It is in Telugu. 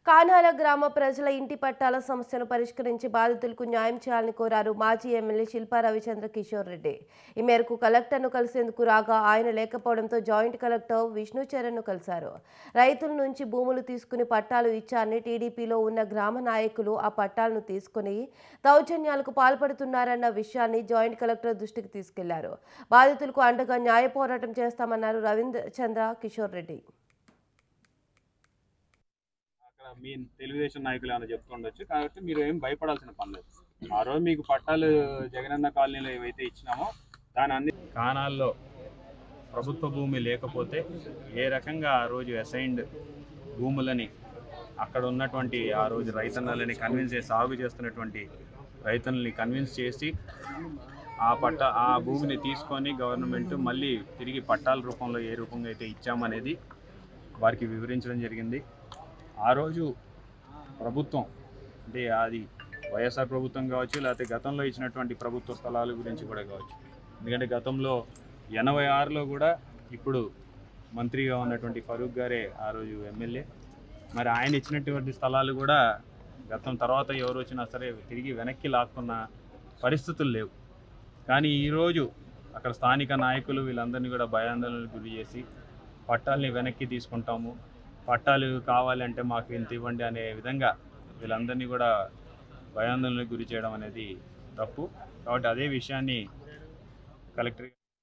కానాల గ్రామ ప్రజల ఇంటి పట్టాల సమస్యను పరిష్కరించి బాధితులకు న్యాయం చేయాలని కోరారు మాజీ ఎమ్మెల్యే శిల్పా రవిచంద్ర కిషోర్ రెడ్డి. ఈ మేరకు కలెక్టర్ను కలిసేందుకు రాగా ఆయన లేకపోవడంతో జాయింట్ కలెక్టర్ విష్ణుచరణ్ను కలిశారు. రైతుల నుంచి భూములు తీసుకుని పట్టాలు ఇచ్చారని టీడీపీలో ఉన్న గ్రామ నాయకులు ఆ పట్టాలను తీసుకుని దౌర్జన్యాలకు పాల్పడుతున్నారన్న విషయాన్ని జాయింట్ కలెక్టర్ దృష్టికి తీసుకెళ్లారు. బాధితులకు అండగా న్యాయ పోరాటం చేస్తామన్నారు రవిచంద్ర కిషోర్ రెడ్డి. మీ తెలుగుదేశం నాయకులు ఏమైనా చెప్తుండొచ్చు కాబట్టి మీరు ఏం భయపడాల్సిన పని లేదు. ఆ రోజు మీకు పట్టాలు జగనన్న కాలనీలో ఏవైతే ఇచ్చినామో దాని అన్ని కానాల్లో ప్రభుత్వ భూమి లేకపోతే ఏ రకంగా ఆ రోజు అసైన్డ్ భూములని అక్కడ ఉన్నటువంటి ఆ రోజు రైతన్నలని కన్విన్స్ చేసి సాగు చేస్తున్నటువంటి రైతన్నల్ని కన్విన్స్ చేసి ఆ భూమిని తీసుకొని గవర్నమెంట్ మళ్ళీ తిరిగి పట్టాల రూపంలో ఏ రూపంగా అయితే ఇచ్చామనేది వారికి వివరించడం జరిగింది. ఆ రోజు ప్రభుత్వం అంటే అది వైఎస్ఆర్ ప్రభుత్వం కావచ్చు, లేకపోతే గతంలో ఇచ్చినటువంటి ప్రభుత్వ స్థలాల గురించి కూడా కావచ్చు. ఎందుకంటే గతంలో 86లో కూడా ఇప్పుడు మంత్రిగా ఉన్నటువంటి ఫరూక్ గారే ఆ రోజు ఎమ్మెల్యే. మరి ఆయన ఇచ్చినటువంటి స్థలాలు కూడా గతం తర్వాత ఎవరు వచ్చినా సరే తిరిగి వెనక్కి లాక్కున్న పరిస్థితులు లేవు. కానీ ఈరోజు అక్కడ స్థానిక నాయకులు వీళ్ళందరినీ కూడా భయాందోళనకు గురి చేసి పట్టాలని వెనక్కి తీసుకుంటాము, పట్టాలు కావాలంటే మాకు ఇంత ఇవ్వండి అనే విధంగా వీళ్ళందరినీ కూడా భయాందోళనకు గురి చేయడం అనేది తప్పు. కాబట్టి అదే విషయాన్ని కలెక్టర్